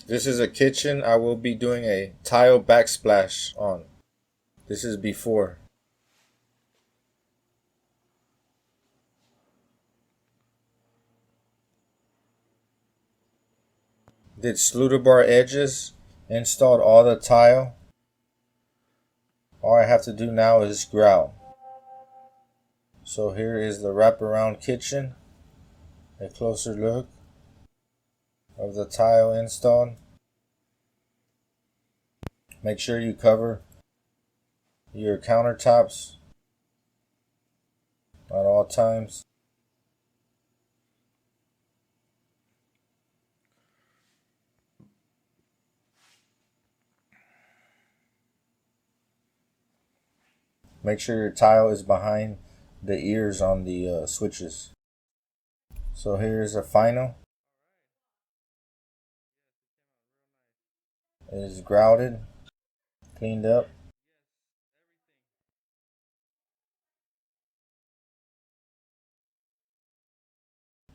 This is a kitchen I will be doing a tile backsplash on. This is before. Did Sluter bar edges, installed all the tile. All I have to do now is grout. So here is the wraparound kitchen. A closer look of the tile installed. Make sure you cover your countertops at all times. Make sure your tile is behind the ears on the switches. So here's a final. It is grouted, cleaned up.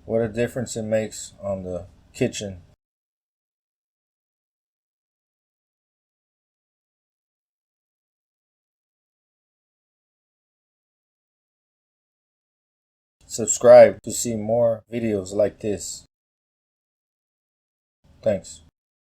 What a difference it makes on the kitchen. Subscribe to see more videos like this. Thanks.